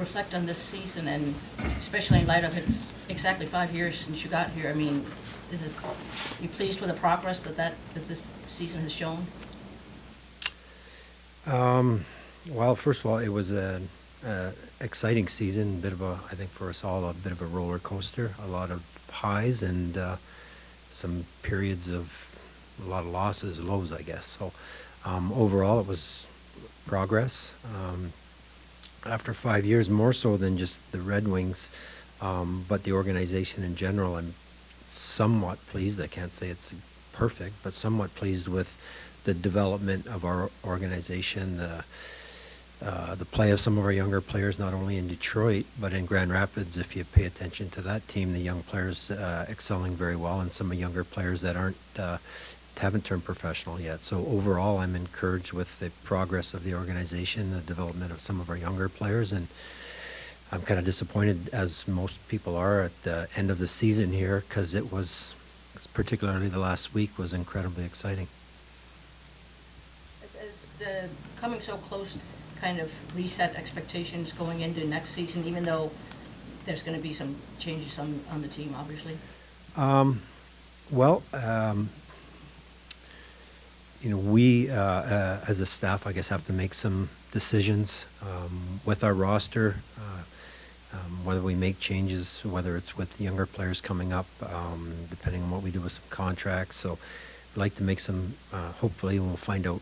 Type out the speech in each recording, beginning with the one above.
reflect on this season, and especially in light of it's exactly 5 years since you got here, I mean, you pleased with the progress that this season has shown? Well, first of all, it was an exciting season, I think for us all, a bit of a roller coaster, a lot of highs and some periods of a lot of losses, lows, I guess. So overall, it was progress. After 5 years, more so than just the Red Wings, but the organization in general, I'm somewhat pleased. I can't say it's perfect, but somewhat pleased with the development of our organization, the play of some of our younger players, not only in Detroit, but in Grand Rapids. If you pay attention to that team, the young players excelling very well, and some younger players that haven't turned professional yet. So overall, I'm encouraged with the progress of the organization, the development of some of our younger players, and I'm kind of disappointed, as most people are, at the end of the season here, because particularly the last week was incredibly exciting. Is the coming so close kind of reset expectations going into next season, even though there's going to be some changes on the team, obviously? Well, we as a staff, I guess, have to make some decisions with our roster, whether we make changes, whether it's with younger players coming up, depending on what we do with some contracts. So I'd like to make some, hopefully, and we'll find out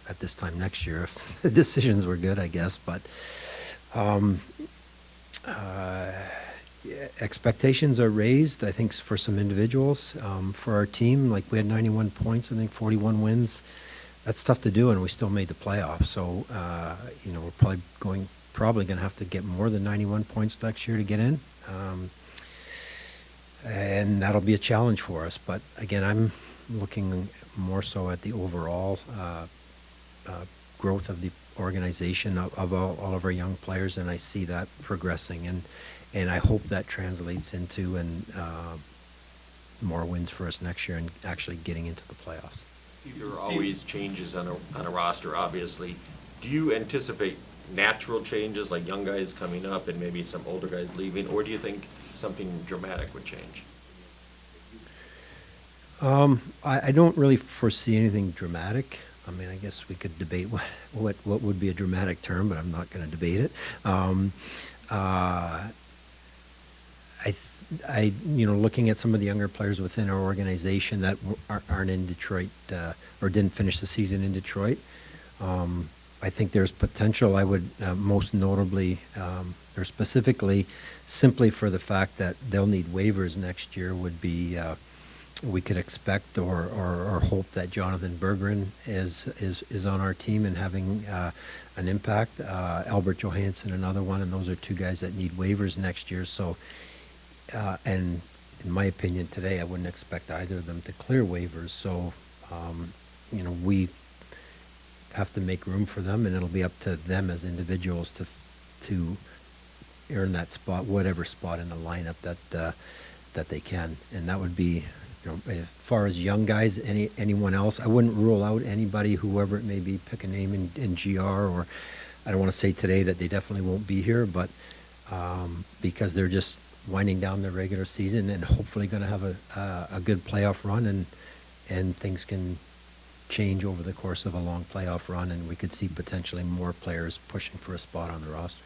at this time next year if the decisions were good, I guess. But expectations are raised, I think, for some individuals. For our team, like, we had 91 points, I think 41 wins. That's tough to do, and we still made the playoffs. So, we're probably going to have to get more than 91 points next year to get in. And that'll be a challenge for us. But again, I'm looking more so at the overall growth of the organization, of all of our young players, and I see that progressing. And I hope that translates into more wins for us next year and actually getting into the playoffs. There are always changes on a roster, obviously. Do you anticipate natural changes, like young guys coming up and maybe some older guys leaving, or do you think something dramatic would change? I don't really foresee anything dramatic. I mean, I guess we could debate what would be a dramatic term, but I'm not going to debate it. Looking at some of the younger players within our organization that aren't in Detroit or didn't finish the season in Detroit, I think there's potential. I would most notably, or specifically, simply for the fact that they'll need waivers next year, would be we could expect or hope that Jonathan Berggren is on our team and having an impact. Albert Johansson, another one, and those are two guys that need waivers next year. So. And in my opinion today, I wouldn't expect either of them to clear waivers. So, we have to make room for them, and it'll be up to them as individuals to earn that spot, whatever spot in the lineup that they can. And that would be, as far as young guys, anyone else. I wouldn't rule out anybody, whoever it may be. Pick a name in GR, or I don't want to say today that they definitely won't be here, but because they're just winding down their regular season and hopefully going to have a good playoff run, and things can change over the course of a long playoff run, and we could see potentially more players pushing for a spot on the roster.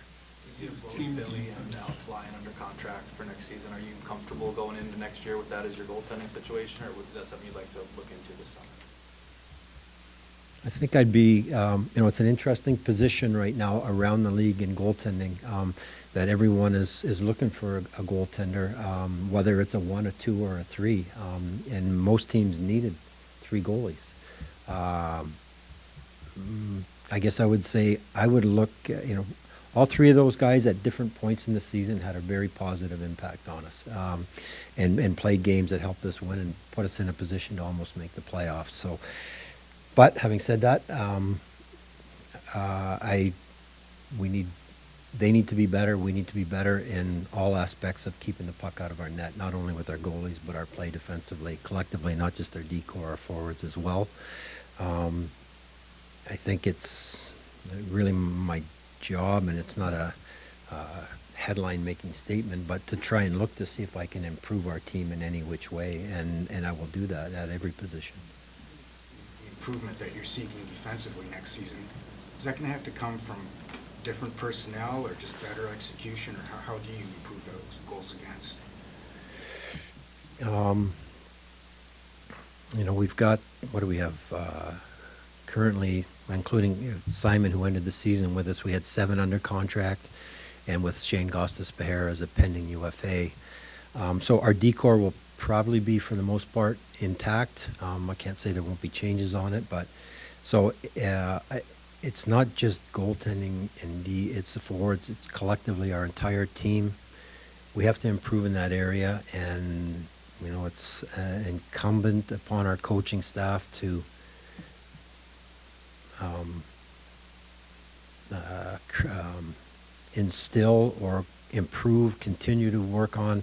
Team Billy and Alex Lyon under contract for next season. Are you comfortable going into next year with that as your goaltending situation, or is that something you'd like to look into this summer? I think I'd be, it's an interesting position right now around the league in goaltending, that everyone is looking for a goaltender, whether it's a 1, a 2, or a 3. And most teams needed 3 goalies. I guess I would say I would look, all 3 of those guys at different points in the season had a very positive impact on us, and played games that helped us win and put us in a position to almost make the playoffs. So. But having said that, they need to be better. We need to be better in all aspects of keeping the puck out of our net, not only with our goalies, but our play defensively, collectively, not just our decor, our forwards as well. I think it's really my job, and it's not a headline-making statement, but to try and look to see if I can improve our team in any which way, and I will do that at every position. The improvement that you're seeking defensively next season, is that going to have to come from different personnel or just better execution, or how do you improve those goals against? You know, we've got, what do we have, currently, including Simon, who ended the season with us, we had 7 under contract, and with Shane Gostis-Behere as a pending UFA. So our decor will probably be, for the most part, intact. I can't say there won't be changes on it, but so it's not just goaltending and D, it's the forwards, it's collectively our entire team. We have to improve in that area, and you know, it's incumbent upon our coaching staff to instill or improve, continue to work on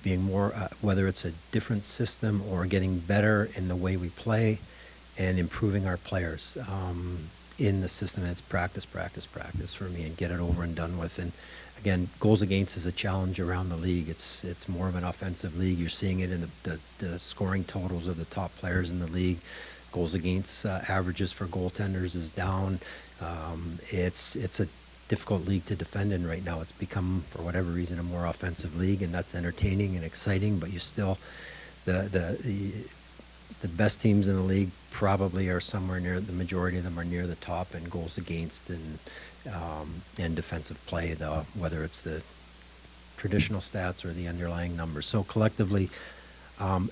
being more, whether it's a different system or getting better in the way we play and improving our players in the system. And it's practice, practice, practice for me, and get it over and done with. And again, goals against is a challenge around the league. It's more of an offensive league. You're seeing it in the scoring totals of the top players in the league. Goals against averages for goaltenders is down. It's a difficult league to defend in right now. It's become, for whatever reason, a more offensive league, and that's entertaining and exciting. But you still, the best teams in the league probably are somewhere near, the majority of them are near the top in goals against and defensive play, whether it's the traditional stats or the underlying numbers. So collectively,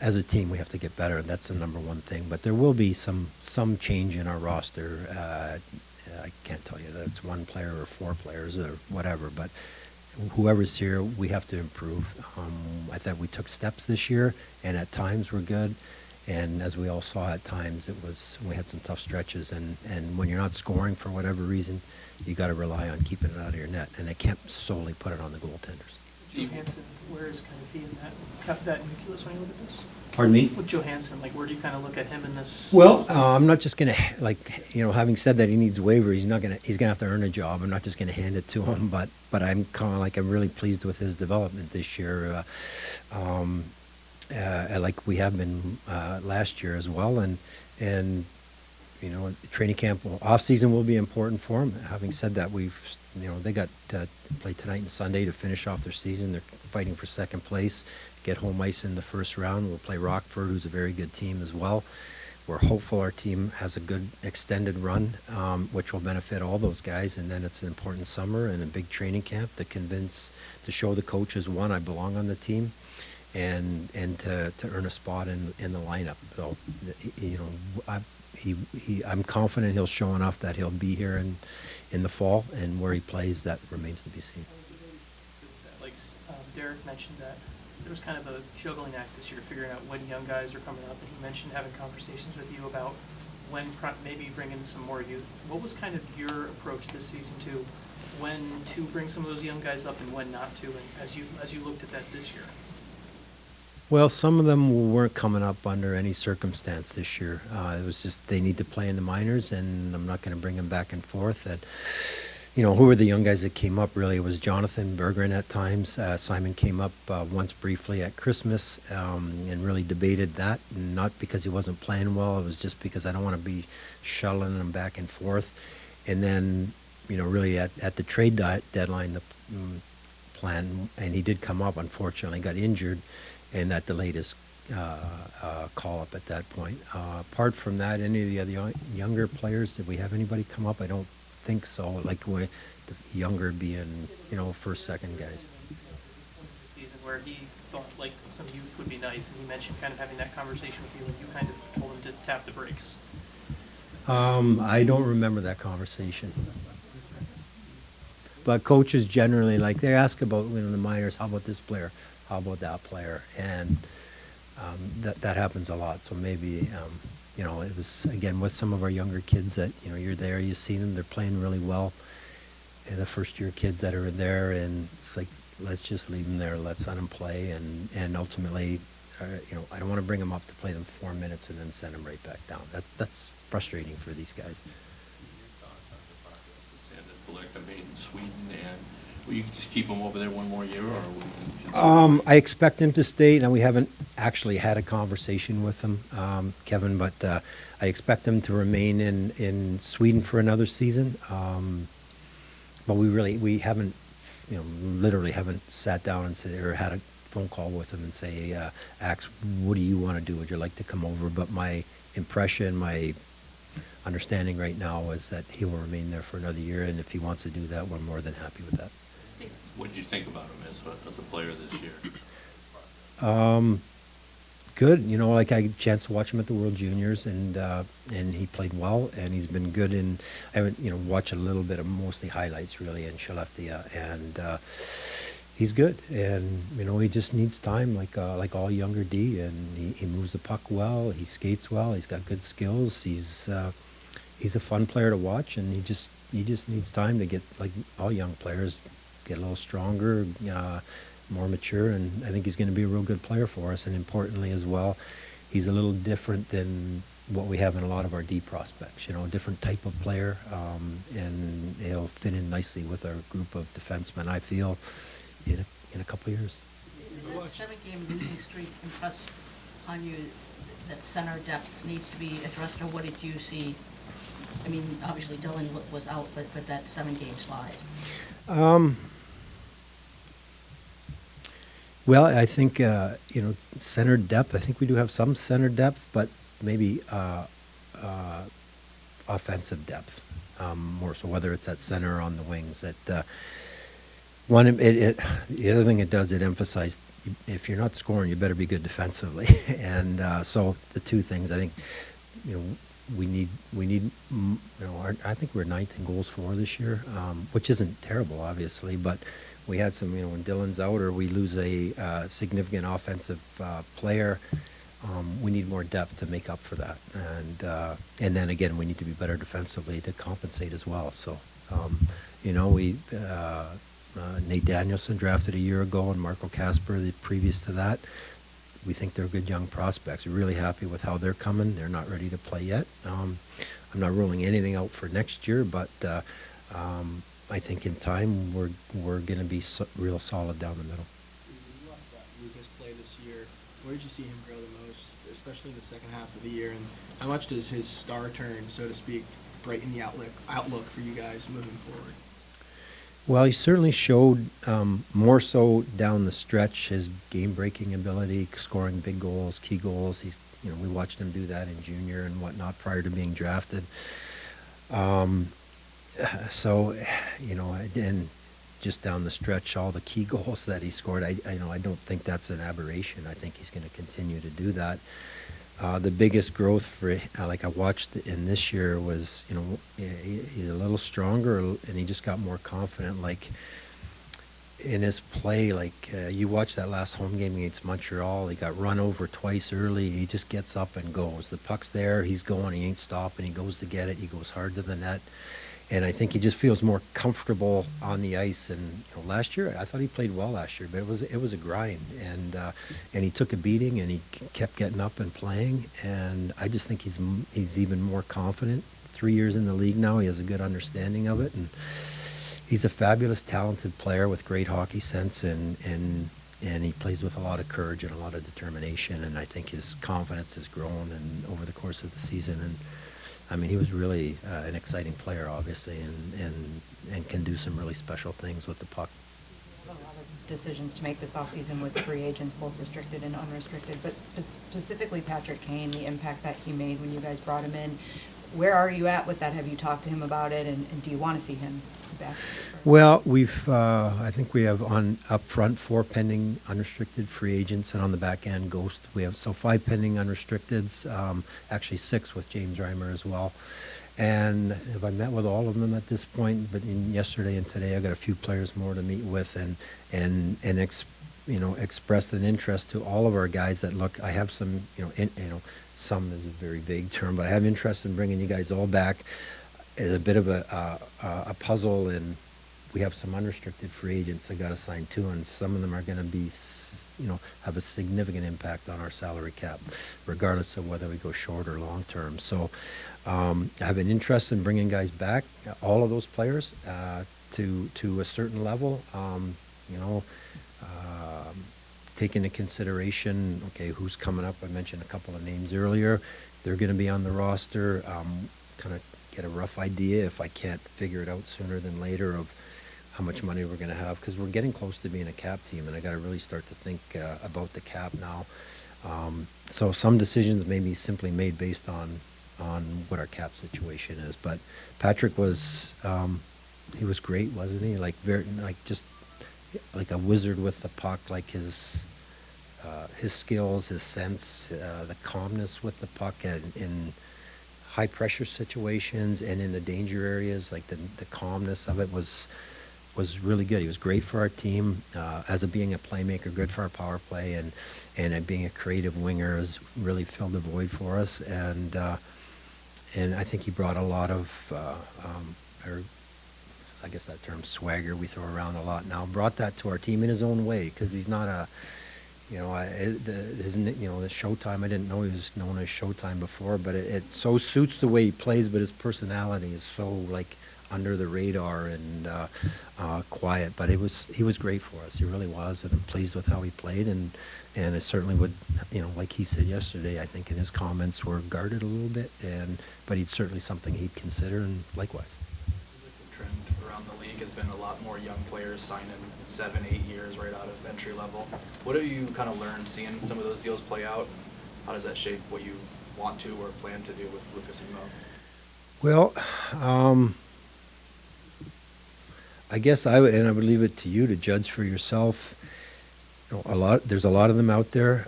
as a team, we have to get better. That's the number one thing. But there will be some change in our roster. I can't tell you that it's 1 player or 4 players or whatever, but whoever's here, we have to improve. I thought we took steps this year, and at times we're good. And as we all saw, at times we had some tough stretches. And when you're not scoring for whatever reason, you got to rely on keeping it out of your net. And I can't solely put it on the goaltenders. Johansson, where is kind of he in that nucleus when you look at this? Pardon me? With Johansson, like, where do you kind of look at him in this? Well, I'm not just going to, like, you know, having said that he needs waiver, he's going to have to earn a job. I'm not just going to hand it to him, but I'm kind of like, I'm really pleased with his development this year, like we have been last year as well. And you know, training camp, off season will be important for him. Having said that, they got to play tonight and Sunday to finish off their season. They're fighting for second place, get home ice in the first round. We'll play Rockford, who's a very good team as well. We're hopeful our team has a good extended run, which will benefit all those guys. And then it's an important summer and a big training camp to show the coaches, one, I belong on the team, and to earn a spot in the lineup. So, you know, I'm confident he'll show enough that he'll be here in the fall, and where he plays, that remains to be seen. Like Derek mentioned that there was kind of a juggling act this year, figuring out when young guys are coming up, and he mentioned having conversations with you about when maybe bring in some more youth. What was kind of your approach this season to when to bring some of those young guys up and when not to, and as you looked at that this year? Well, some of them weren't coming up under any circumstance this year. It was just they need to play in the minors, and I'm not going to bring them back and forth. And, you know, who were the young guys that came up, really? It was Jonathan Bergeron at times. Simon came up once briefly at Christmas and really debated that, and not because he wasn't playing well. It was just because I don't want to be shuttling him back and forth. And then, you know, really at the trade deadline, the plan, and he did come up, unfortunately, got injured, and that delayed his call-up at that point. Apart from that, any of the other younger players, did we have anybody come up? I don't think so. Like the younger being, you know, first, second guys. Season where he thought like some youth would be nice, and he mentioned kind of having that conversation with you, and you kind of told him to tap the brakes. I don't remember that conversation. But coaches generally, like, they ask about, you know, the minors, how about this player? How about that player? And that happens a lot. So maybe, you know, it was, again, with some of our younger kids that, you know, you're there, you see them, they're playing really well. And the first-year kids that are there, and it's like, let's just leave them there. Let's let them play. And ultimately, you know, I don't want to bring them up to play them 4 minutes and then send them right back down. That's frustrating for these guys. Collect made in Sweden, and Will you just keep him over there one more year, or will you consider? I expect him to stay. Now, we haven't actually had a conversation with him, Kevin, but I expect him to remain in Sweden for another season. But we haven't, literally haven't sat down and said, or had a phone call with him and say, Ax, what do you want to do? Would you like to come over? But my impression, my understanding right now is that he will remain there for another year, and if he wants to do that, we're more than happy with that. What did you think about him as a player this year? Good. Like I had a chance to watch him at the World Juniors, and he played well, and he's been good in. I haven't watched a little bit of mostly highlights really in Skellefteå, and he's good. And he just needs time, like all younger D, and he moves the puck well. He skates well. He's got good skills. He's a fun player to watch, and he just needs time to get, like all young players, get a little stronger, more mature, and I think he's going to be a real good player for us. And importantly as well, he's a little different than what we have in a lot of our D prospects, a different type of player, and he'll fit in nicely with our group of defensemen, I feel, in a couple of years. Did that 7-game losing streak impress on you that center depth needs to be addressed, or what did you see? I mean, obviously Dylan was out, but that 7-game slide. Well, I think, center depth, I think we do have some center depth, but maybe offensive depth more so, whether it's at center or on the wings. The other thing it does, it emphasizes if you're not scoring, you better be good defensively. And so the two things, I think, we need. I think we're 9th in goals for this year, which isn't terrible, obviously, but we had some, when Dylan's out or we lose a significant offensive player, we need more depth to make up for that. And then again, we need to be better defensively to compensate as well. So, Nate Danielson drafted a year ago, and Marco Kasper the previous to that. We think they're good young prospects. We're really happy with how they're coming. They're not ready to play yet. I'm not ruling anything out for next year, but I think in time we're going to be real solid down the middle. When you watched that Lucas play this year, where did you see him grow the most, especially in the second half of the year? And how much does his star turn, so to speak, brighten the outlook for you guys moving forward? Well, he certainly showed more so down the stretch his game-breaking ability, scoring big goals, key goals. We watched him do that in junior and whatnot prior to being drafted. So, and just down the stretch, all the key goals that he scored, I don't think that's an aberration. I think he's going to continue to do that. The biggest growth for, like I watched in this year, was, he's a little stronger, and he just got more confident, like in his play. Like you watch that last home game against Montreal, he got run over twice early. He just gets up and goes. The puck's there, he's going, he ain't stopping, he goes to get it, he goes hard to the net. And I think he just feels more comfortable on the ice. And last year, I thought he played well last year, but it was a grind. And he took a beating, and he kept getting up and playing. And I just think he's even more confident. 3 years in the league now, he has a good understanding of it. And he's a fabulous, talented player with great hockey sense, and he plays with a lot of courage and a lot of determination. And I think his confidence has grown and over the course of the season. And I mean, he was really an exciting player, obviously, and can do some really special things with the puck. A lot of decisions to make this offseason with free agents, both restricted and unrestricted, but specifically Patrick Kane, the impact that he made when you guys brought him in. Where are you at with that? Have you talked to him about it, and do you want to see him back? Well, I think we have up front 4 pending unrestricted free agents, and on the back end, Ghost. We have 5 pending unrestricteds, actually 6 with James Reimer as well. And have I met with all of them at this point? But yesterday and today, I've got a few players more to meet with, and expressed an interest to all of our guys that look. I have some, some is a very vague term, but I have interest in bringing you guys all back. Is a bit of a puzzle, and we have some unrestricted free agents that got assigned too, and some of them are going to be, have a significant impact on our salary cap, regardless of whether we go short or long term. So I have an interest in bringing guys back, all of those players, to a certain level. You know, take into consideration, okay, who's coming up. I mentioned a couple of names earlier. They're going to be on the roster. Kind of get a rough idea, if I can't figure it out sooner than later, of how much money we're going to have, because we're getting close to being a cap team, and I got to really start to think about the cap now. So some decisions may be simply made based on what our cap situation is. But Patrick was, he was great, wasn't he? Like just like a wizard with the puck. Like his skills, his sense, the calmness with the puck, and in high pressure situations and in the danger areas, like the calmness of it was really good. He was great for our team as being a playmaker, good for our power play, and being a creative winger has really filled the void for us. And I think he brought a lot of, or I guess that term swagger we throw around a lot now, brought that to our team in his own way, because he's not a, you know, the Showtime, I didn't know he was known as Showtime before, but it so suits the way he plays, but his personality is so like under the radar and quiet. But he was great for us. He really was, and I'm pleased with how he played, and I certainly would, you know, like he said yesterday, I think in his comments were guarded a little bit, but he's certainly something he'd consider, and likewise. The trend around the league has been a lot more young players signing 7-8 years right out of entry level. What have you kind of learned seeing some of those deals play out, and how does that shape what you want to or plan to do with Lucas and Mo? Well, I guess I would leave it to you to judge for yourself. You know, there's a lot of them out there.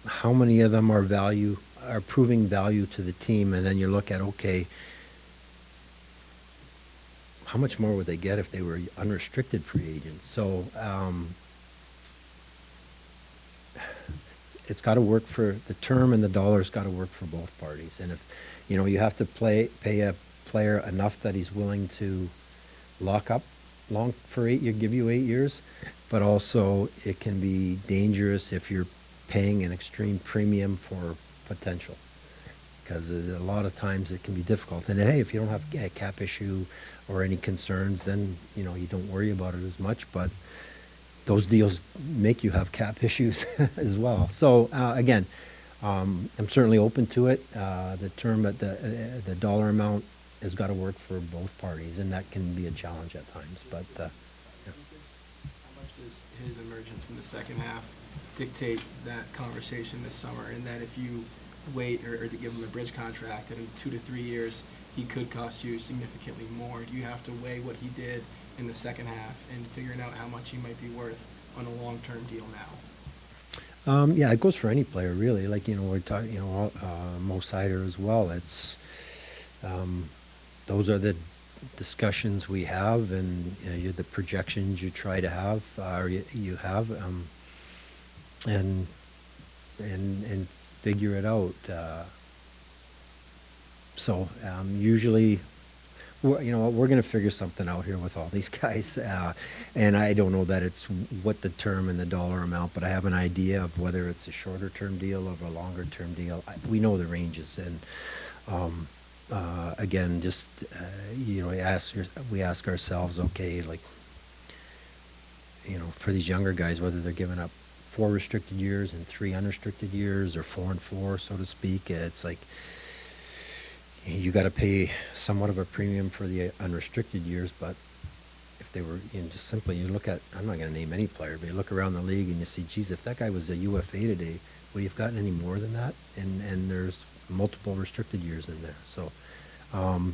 How many of them are proving value to the team? And then you look at, okay, how much more would they get if they were unrestricted free agents? So it's got to work for the term, and the dollar's got to work for both parties. And if, you know, you have to pay a player enough that he's willing to lock up long for 8 years, give you 8 years, but also it can be dangerous if you're paying an extreme premium for potential, because a lot of times it can be difficult. And hey, if you don't have a cap issue or any concerns, then, you know, you don't worry about it as much, but those deals make you have cap issues as well. So again, I'm certainly open to it. The term at the dollar amount has got to work for both parties, and that can be a challenge at times. But yeah. How much does his emergence in the second half dictate that conversation this summer? And that if you wait or to give him a bridge contract, and in 2 to 3 years he could cost you significantly more, do you have to weigh what he did in the second half and figuring out how much he might be worth on a long-term deal now? Yeah, it goes for any player, really. Like, you know, we're talking, you know, Mo Seider as well. It's those are the discussions we have, and you know, the projections you try to have, or you have, and figure it out. So usually, you know, we're going to figure something out here with all these guys, and I don't know that it's what the term and the dollar amount, but I have an idea of whether it's a shorter term deal or a longer term deal. We know the ranges, and again, just you know, we ask ourselves, okay, like, you know, for these younger guys, whether they're giving up 4 restricted years and 3 unrestricted years, or 4 and 4, so to speak, it's like you got to pay somewhat of a premium for the unrestricted years. But if they were, you know, just simply, you look at, I'm not going to name any player, but you look around the league and you see, geez, if that guy was a UFA today, would he have gotten any more than that? And there's multiple restricted years in there. So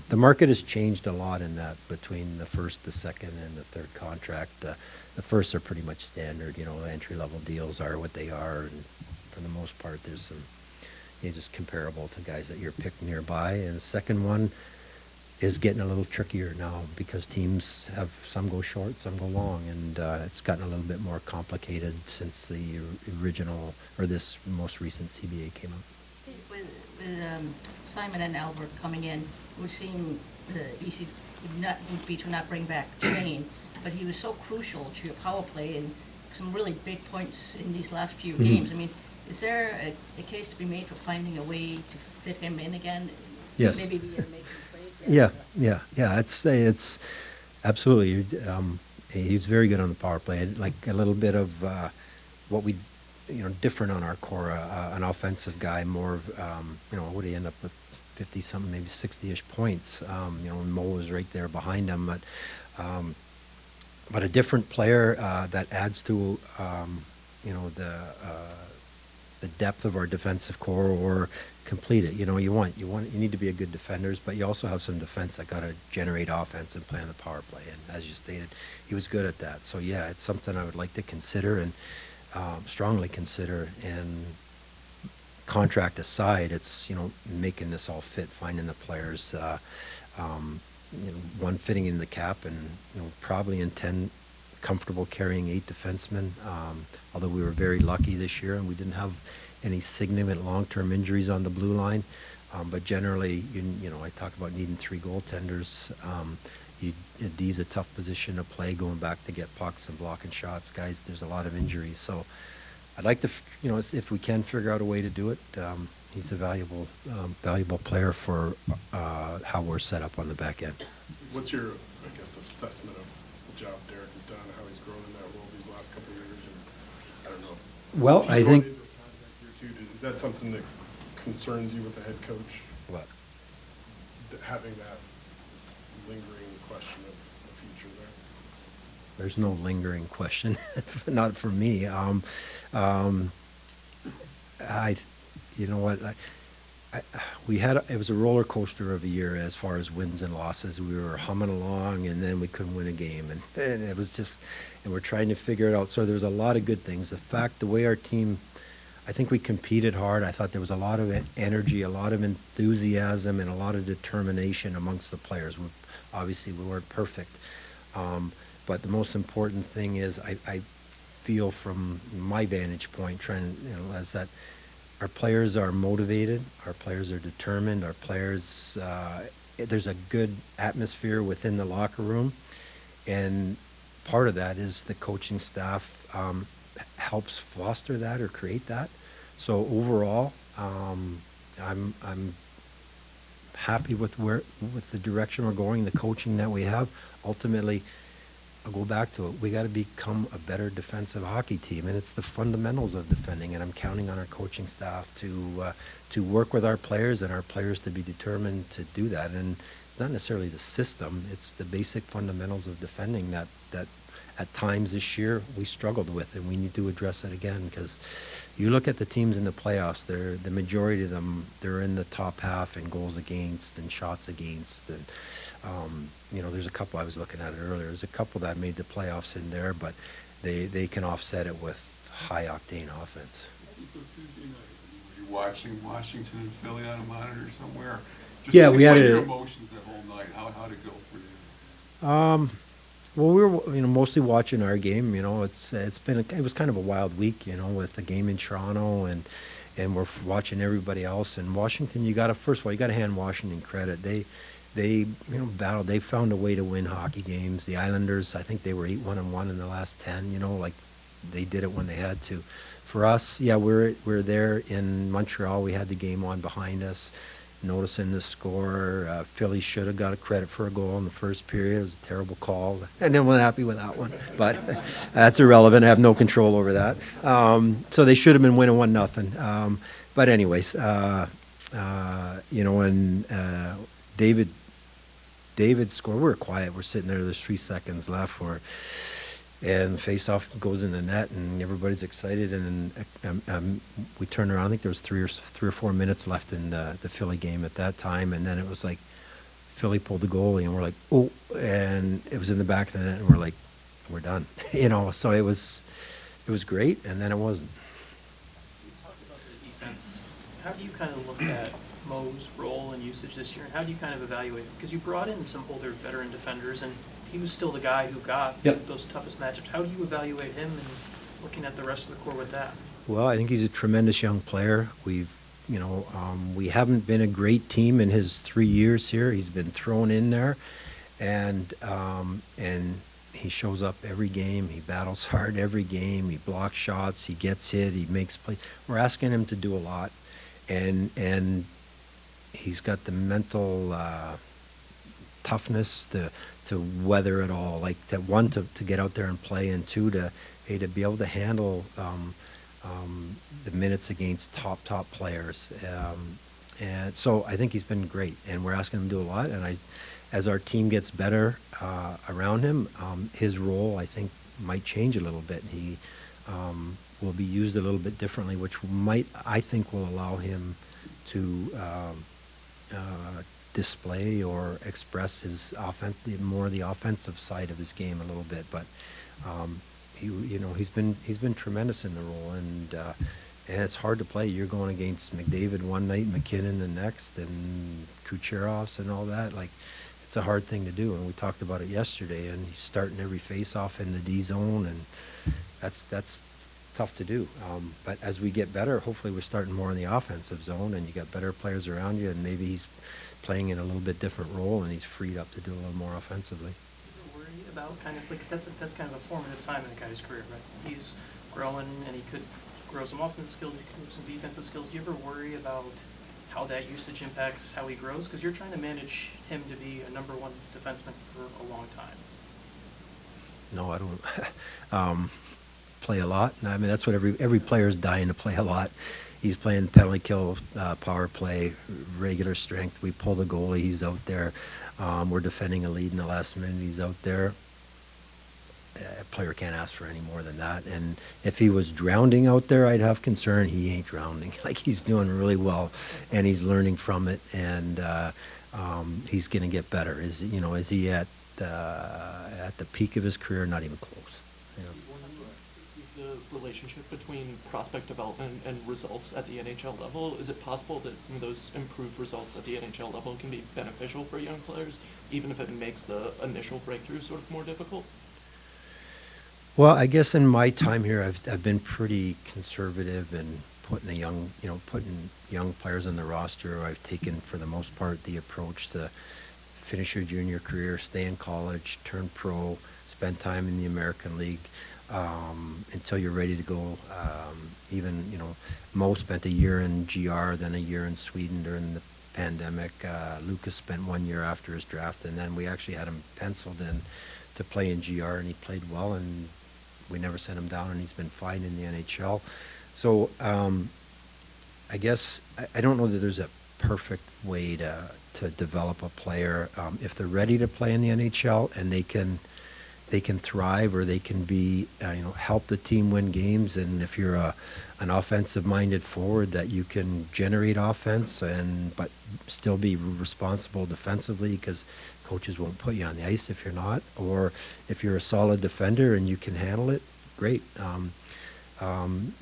the market has changed a lot in that, between the first, the second, and the third contract. The first are pretty much standard, you know, entry-level deals are what they are, and for the most part, there's some, you know, just comparable to guys that you're picked nearby. And the second one is getting a little trickier now, because teams have, some go short, some go long, and it's gotten a little bit more complicated since the original, or this most recent CBA came out. With Simon and Albert coming in, it would seem easy would be to not bring back Shane, but he was so crucial to your power play and some really big points in these last few games. I mean, is there a case to be made for finding a way to fit him in again? Yes. Maybe we make some trade. Yeah. It's Absolutely. He's very good on the power play. Like a little bit of what we, different on our core. An offensive guy, more of, what do you end up with? 50-something, maybe 60-ish points. And Mo was right there behind him, but a different player that adds to, the depth of our defensive core or complete it. You need to be a good defenders, but you also have some defense that got to generate offense and play on the power play. And as you stated, he was good at that. So yeah, it's something I would like to consider and strongly consider. And contract aside, it's making this all fit, finding the players, one fitting in the cap, and probably intend comfortable carrying 8 defensemen. Although we were very lucky this year and we didn't have any significant long-term injuries on the blue line. But generally, I talk about needing 3 goaltenders. D's a tough position to play, going back to get pucks and blocking shots. Guys, there's a lot of injuries. So I'd like to, if we can figure out a way to do it, he's a valuable player for how we're set up on the back end. What's your, assessment of the job Derek has done, how he's grown in that role these last couple of years? And I don't know. Well, if I he's think. going into a contract year too, is that something that concerns you with the head coach? What? Having that lingering question of the future there? There's no lingering question, not for me. It was a roller coaster of a year as far as wins and losses. We were humming along, and then we couldn't win a game, and it was just, and we're trying to figure it out. So there's a lot of good things. The way our team, I think we competed hard. I thought there was a lot of energy, a lot of enthusiasm, and a lot of determination amongst the players. Obviously, we weren't perfect, but the most important thing is I feel from my vantage point, is that our players are motivated, our players are determined, our players, there's a good atmosphere within the locker room, and part of that is the coaching staff helps foster that or create that. So overall, I'm happy with the direction we're going, the coaching that we have. Ultimately, I'll go back to it. We got to become a better defensive hockey team, and it's the fundamentals of defending. And I'm counting on our coaching staff to work with our players and our players to be determined to do that. And it's not necessarily the system; it's the basic fundamentals of defending that at times this year we struggled with, and we need to address it again. Because you look at the teams in the playoffs; the majority of them, they're in the top half in goals against and shots against, and there's a couple, I was looking at it earlier, there's a couple that made the playoffs in there, but they can offset it with high-octane offense. Tuesday night, were you watching Washington and Philly on a monitor somewhere? Just Yeah, we had explain your it. emotions that whole night. How'd it go for you? Well, we were mostly watching our game. It was kind of a wild week, with the game in Toronto, and we're watching everybody else. And Washington, first of all, you got to hand Washington credit. They battled. They found a way to win hockey games. The Islanders, I think they were 8-1-1 in the last 10. They did it when they had to. For us, yeah, we're there in Montreal. We had the game on behind us, noticing the score. Philly should have got a credit for a goal in the first period. It was a terrible call, and then we're happy with that one. But that's irrelevant. I have no control over that. So they should have been winning 1-0. But anyways, and David scored. We were quiet. We're sitting there. There's 3 seconds left. And the face-off goes in the net, and everybody's excited. And we turned around. I think there was 3 or 4 minutes left in the Philly game at that time. And then it was like Philly pulled the goalie, and we're like, oh! And it was in the back of the net, and we're like, we're done. So it was great, and then it wasn't. You talked about the defense. How do you kind of look at Mo's role and usage this year, and how do you kind of evaluate it? Because you brought in some older veteran defenders, and he was still the guy who got those toughest matchups. How do you evaluate him and looking at the rest of the core with that? Well, I think he's a tremendous young player. We haven't been a great team in his 3 years here. He's been thrown in there, and he shows up every game. He battles hard every game. He blocks shots. He gets hit. He makes plays. We're asking him to do a lot, and he's got the mental toughness to weather it all, like to get out there and play, and two, to be able to handle the minutes against top players. And so I think he's been great, and we're asking him to do a lot. And as our team gets better around him, his role, I think, might change a little bit. He will be used a little bit differently, which I think will allow him to display or express his more the offensive side of his game a little bit. But he's been tremendous in the role, and it's hard to play. You're going against McDavid one night, McKinnon the next, and Kucherovs and all that. Like, it's a hard thing to do, and we talked about it yesterday. And he's starting every face-off in the D zone, and that's tough to do. But as we get better, hopefully we're starting more in the offensive zone, and you got better players around you, and maybe he's playing in a little bit different role, and he's freed up to do a little more offensively. Worry about kind of like that's kind of a formative time in a guy's career, right? He's growing, and he could grow some offensive skills, he could grow some defensive skills. Do you ever worry about how that usage impacts how he grows? Because you're trying to manage him to be a number one defenseman for a long time. No, I don't. Play a lot. I mean, that's what every player is dying to play a lot. He's playing penalty kill, power play, regular strength. We pull the goalie, he's out there. We're defending a lead in the last minute, he's out there. A player can't ask for any more than that. And if he was drowning out there, I'd have concern. He ain't drowning. Like, he's doing really well, and he's learning from it, and he's going to get better. Is he at the peak of his career? Not even close. The relationship between prospect development and results at the NHL level, is it possible that some of those improved results at the NHL level can be beneficial for young players, even if it makes the initial breakthrough sort of more difficult? Well, I guess in my time here, I've been pretty conservative in putting young players on the roster. I've taken, for the most part, the approach to finish your junior career, stay in college, turn pro, spend time in the American League. Until you're ready to go. Mo spent a year in GR, then a year in Sweden during the pandemic. Lucas spent 1 year after his draft, and then we actually had him penciled in to play in GR, and he played well, and we never sent him down, and he's been fine in the NHL. So I guess I don't know that there's a perfect way to develop a player. If they're ready to play in the NHL and they can thrive, or they can be, help the team win games. And if you're an offensive-minded forward, that you can generate offense but still be responsible defensively, because coaches won't put you on the ice if you're not. Or if you're a solid defender and you can handle it, great.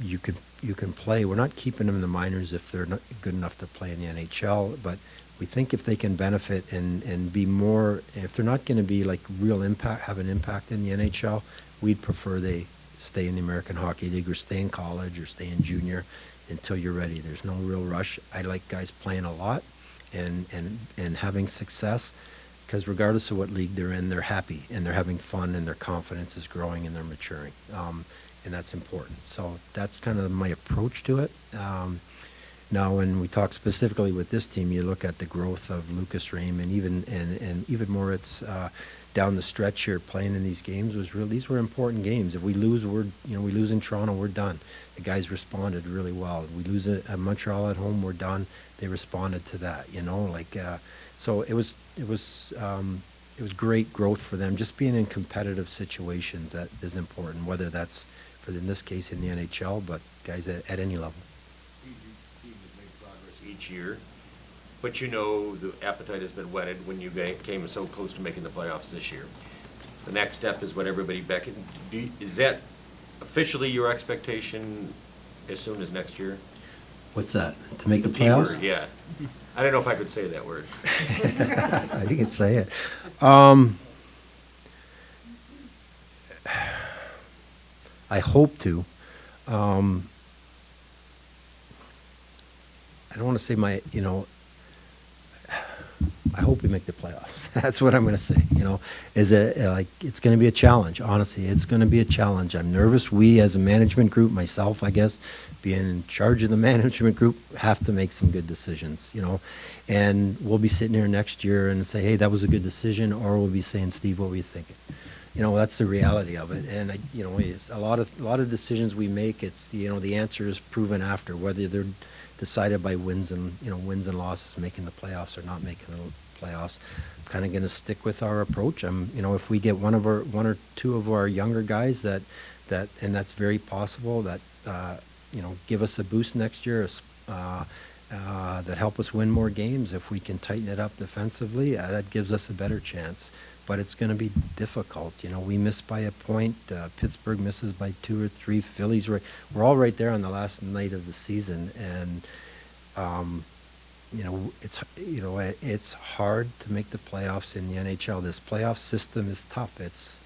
You can play. We're not keeping them in the minors if they're not good enough to play in the NHL, but we think if they can benefit and be more, if they're not going to be like real impact, have an impact in the NHL, we'd prefer they stay in the American Hockey League, or stay in college, or stay in junior until you're ready. There's no real rush. I like guys playing a lot and having success, because regardless of what league they're in, they're happy and they're having fun, and their confidence is growing and they're maturing. And that's important. So that's kind of my approach to it. Now, when we talk specifically with this team, you look at the growth of Lucas, Raymond, and even more. It's down the stretch here playing in these games these were important games. If we lose, we lose in Toronto, we're done. The guys responded really well. If we lose at Montreal at home, we're done. They responded to that. So it was great growth for them. Just being in competitive situations, that is important. Whether that's in this case in the NHL, but guys at any level. Each year, but the appetite has been whetted when you came so close to making the playoffs this year. The next step is what everybody beckoned. Is that officially your expectation as soon as next year? What's that? To make the T playoffs? word, yeah. I don't know if I could say that word. You can say it. I hope to. I don't want to say I hope we make the playoffs. That's what I'm going to say. Is it like it's going to be a challenge? Honestly, it's going to be a challenge. I'm nervous. We, as a management group, myself, I guess, being in charge of the management group, have to make some good decisions. And we'll be sitting here next year and say, hey, that was a good decision, or we'll be saying, Steve, what were you thinking? That's the reality of it. And it's a lot of decisions we make. It's the answer is proven after, whether they're decided by wins and losses, making the playoffs or not making the playoffs. I'm kind of going to stick with our approach. If we get one or two of our younger guys that and that's very possible, that give us a boost next year, that help us win more games. If we can tighten it up defensively, that gives us a better chance. But it's going to be difficult. We miss by a point. Pittsburgh misses by 2 or 3. Phillies, we're all right there on the last night of the season, and it's hard to make the playoffs in the NHL. This playoff system is tough. It's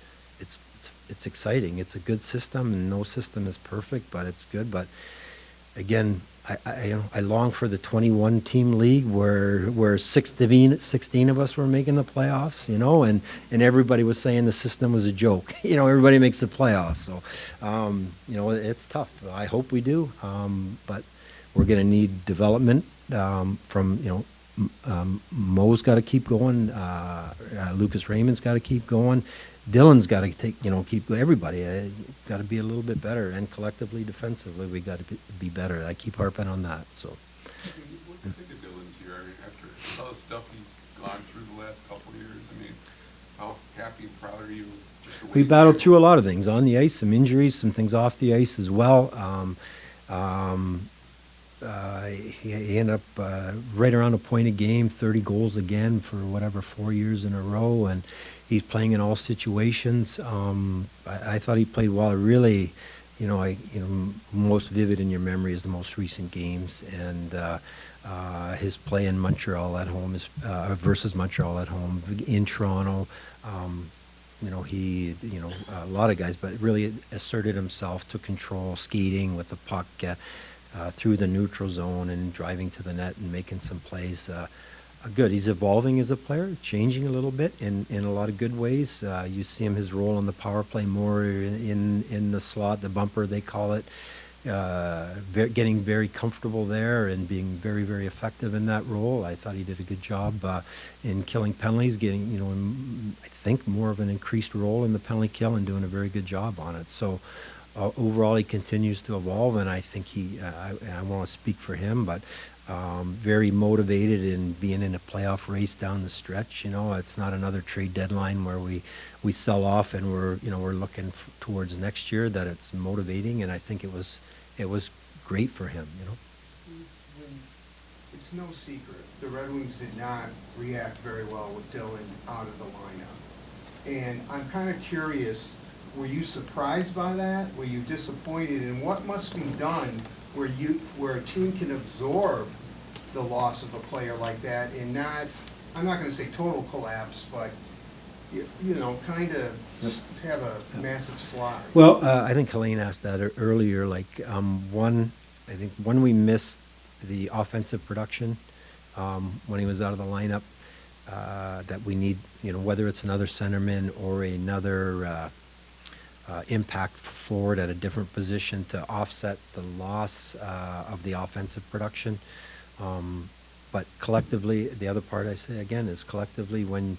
exciting. It's a good system, and no system is perfect, but it's good. But again, I long for the 21-team league where 16 of us were making the playoffs, and everybody was saying the system was a joke. Everybody makes the playoffs. So, it's tough. I hope we do, but we're going to need development from, Mo's got to keep going. Lucas Raymond's got to keep going. Dylan's got to keep everybody. Got to be a little bit better, and collectively, defensively, we got to be better. I keep harping on that. So. What do you think of Dylan's year? After all the stuff he's gone through the last couple of years, how happy and proud are you? Just the way We he's battled played? through a lot of things on the ice, some injuries, some things off the ice as well. He ended up right around a point a game, 30 goals again for 4 years in a row, and he's playing in all situations. I thought he played well. Really, most vivid in your memory is the most recent games, and his play in Montreal at home is versus Montreal at home in Toronto. He, a lot of guys, but really asserted himself, took control, skating with the puck through the neutral zone and driving to the net and making some plays. Good. He's evolving as a player, changing a little bit in a lot of good ways. You see his role on the power play more in the slot, the bumper they call it, getting very comfortable there and being very, very effective in that role. I thought he did a good job in killing penalties, getting, I think, more of an increased role in the penalty kill and doing a very good job on it. So overall, he continues to evolve, and I think I want to speak for him, but very motivated in being in a playoff race down the stretch. It's not another trade deadline where we sell off and we're looking towards next year. That it's motivating, and I think it was great for him. It's no secret, the Red Wings did not react very well with Dylan out of the lineup. And I'm kind of curious, were you surprised by that? Were you disappointed? And what must be done where a team can absorb the loss of a player like that and not, I'm not going to say total collapse, but kind of have a massive slide? Well, I think Helene asked that earlier. I think when we missed the offensive production, when he was out of the lineup, that we need, whether it's another centerman or another impact forward at a different position to offset the loss of the offensive production. But collectively, the other part I say again is collectively, when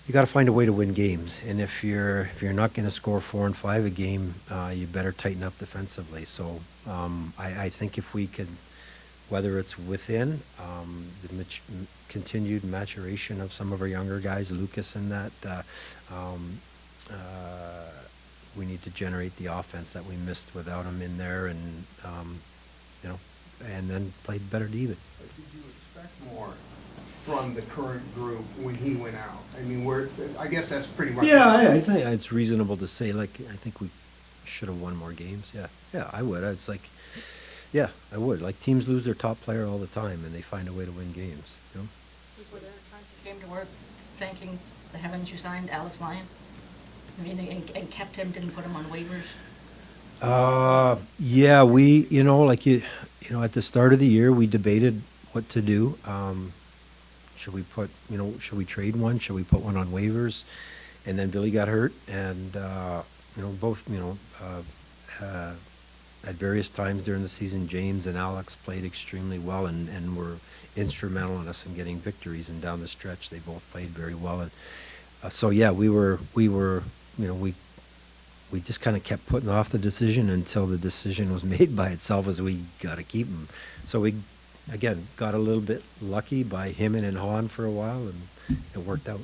you got to find a way to win games, and if you're not going to score 4 and 5 a game, you better tighten up defensively. So I think if we could, whether it's within the continued maturation of some of our younger guys, Lucas and that, we need to generate the offense that we missed without him in there, and and then played better to even. But did you expect more from the current group when he went out? I guess that's pretty much. Yeah, I think it's reasonable to say, I think we should have won more games. Yeah, I would. I would. Teams lose their top player all the time, and they find a way to win games. Were there times you came to work thanking the heavens you signed Alex Lyon? And kept him, didn't put him on waivers? Yeah, we, at the start of the year, we debated what to do. should we should we trade one? Should we put one on waivers? And then Billy got hurt, and both at various times during the season, James and Alex played extremely well and were instrumental in us in getting victories. And down the stretch, they both played very well. And so yeah, we just kind of kept putting off the decision until the decision was made by itself, as we got to keep him. So we, again, got a little bit lucky by him and Hahn for a while, and it worked out.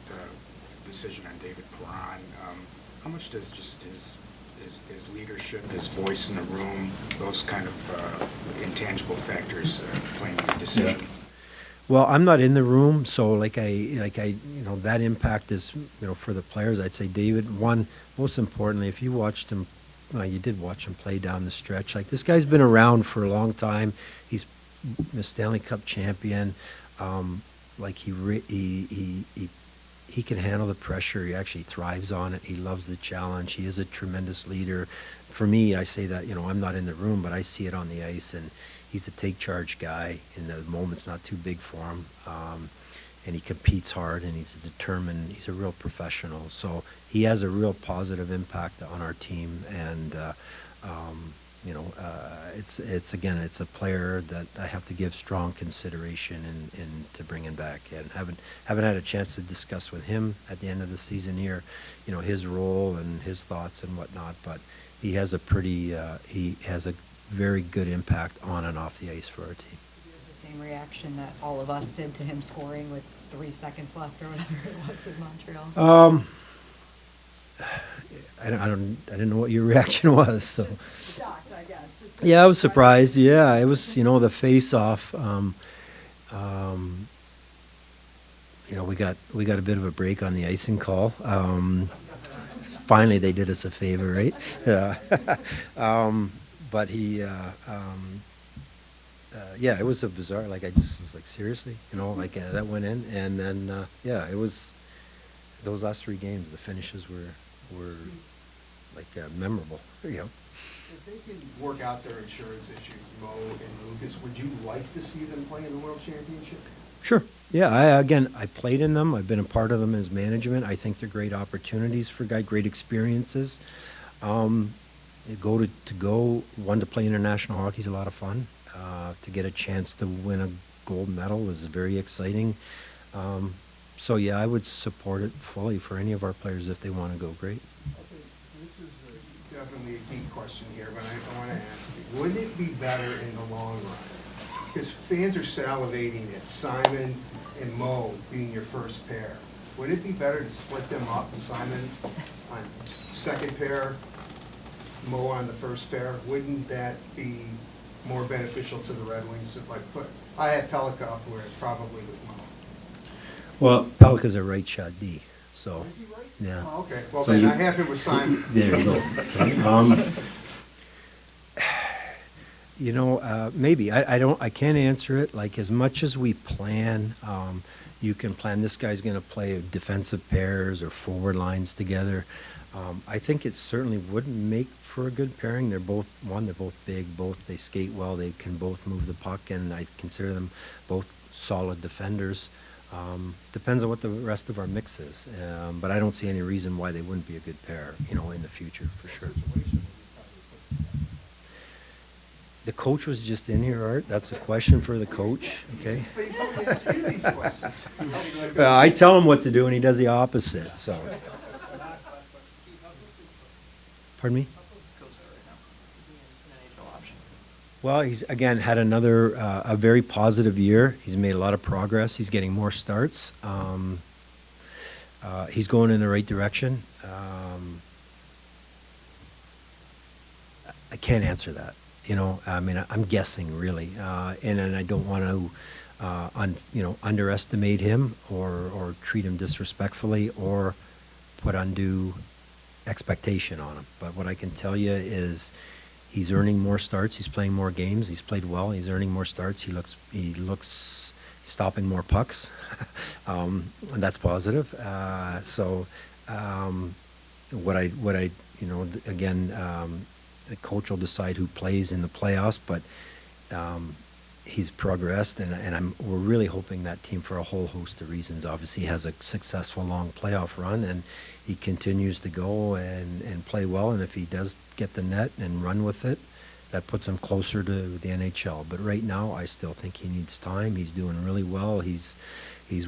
The decision on David Perron, how much does just his leadership, his voice in the room, those kind of intangible factors play in the decision? Yeah. Well, I'm not in the room, so that impact is, for the players. I'd say David, one, most importantly, if you watched him, you did watch him play down the stretch. Like, this guy's been around for a long time. He's a Stanley Cup champion. He can handle the pressure. He actually thrives on it. He loves the challenge. He is a tremendous leader. For me, I say that, I'm not in the room, but I see it on the ice, and he's a take-charge guy, and the moment's not too big for him. And he competes hard, and he's determined. He's a real professional. So he has a real positive impact on our team. And, it's a player that I have to give strong consideration in to bringing back. And haven't had a chance to discuss with him at the end of the season here, his role and his thoughts and whatnot. But he has a very good impact on and off the ice for our team. The same reaction that all of us did to him scoring with 3 seconds left or whatever it was in Montreal? I didn't know what your reaction was. So. Just shocked, I guess. Yeah, I was surprised. Yeah, it was the face-off. We got a bit of a break on the icing call. Finally, they did us a favor, right? Yeah. But he, it was a bizarre. I just was seriously, that went in, and then it was those last 3 games. The finishes were memorable, If they can work out their insurance issues, Mo and Lucas, would you like to see them play in the World Championship? Sure. Yeah, I played in them. I've been a part of them as management. I think they're great opportunities for great experiences. One to play international hockey is a lot of fun. To get a chance to win a gold medal is very exciting. I would support it fully for any of our players if they want to go. Great. Okay, this is definitely a deep question here, but I want to ask you, wouldn't it be better in the long run? Because fans are salivating at Simon and Mo being your first pair. Wouldn't it be better to split them up, Simon on second pair, Mo on the first pair? Wouldn't that be more beneficial to the Red Wings? I had Pelika up where it's probably with Mo. Well, Pelika's a right shot D, so. Is he right? Yeah. Oh, okay. Well, So then you- I have him with Simon. There you go. Okay. Maybe. I can't answer it. As much as we plan, you can plan this guy's going to play defensive pairs or forward lines together. I think it certainly wouldn't make for a good pairing. They're both big, they skate well, they can both move the puck, and I consider them both solid defenders. Depends on what the rest of our mix is. But I don't see any reason why they wouldn't be a good pair, in the future, for sure. The coach was just in here, Art. That's a question for the coach, okay? But he probably asked you these questions. I tell him what to do, and he does the opposite, so. Pardon me? Well, he's, again, had another, a very positive year. He's made a lot of progress. He's getting more starts. He's going in the right direction. I can't answer that. I'm guessing, really. And I don't want to, underestimate him or treat him disrespectfully or put undue expectation on him. But what I can tell you is he's earning more starts. He's playing more games. He's played well. He's earning more starts. He looks stopping more pucks, and that's positive. Again, the coach will decide who plays in the playoffs, but he's progressed, and we're really hoping that team, for a whole host of reasons, obviously has a successful long playoff run, and he continues to go and play well, and if he does get the net and run with it, that puts him closer to the NHL. But right now, I still think he needs time. He's doing really well. He's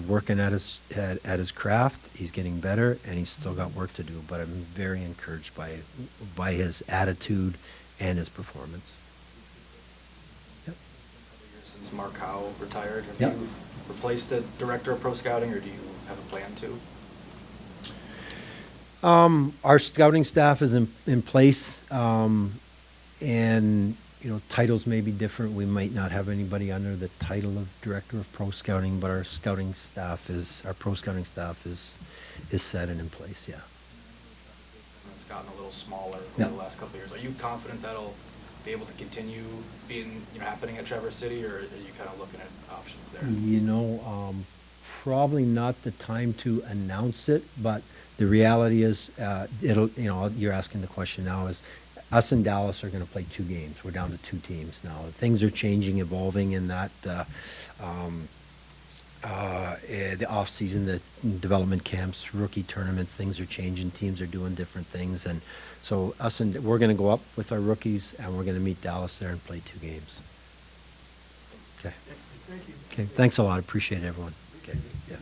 working at his craft. He's getting better, and he's still got work to do. But I'm very encouraged by his attitude and his performance. Yep. Since Mark Howe retired, have Yep. you replaced a director of pro scouting, or do you have a plan to? Our scouting staff is in place, and titles may be different. We might not have anybody under the title of director of pro scouting, but our pro scouting staff is set and in place. Yeah. It's gotten a little smaller Yeah. over the last couple of years. Are you confident that'll be able to continue being, happening at Traverse City, or are you kind of looking at options there? Probably not the time to announce it, but the reality is, you're asking the question now, is us and Dallas are going to play 2 games. We're down to 2 teams now. Things are changing, evolving in that, the off-season, the development camps, rookie tournaments, things are changing. Teams are doing different things. And so we're going to go up with our rookies, and we're going to meet Dallas there and play 2 games. Okay. Thank you. Okay, thanks a lot. Appreciate it, everyone. Okay, yeah.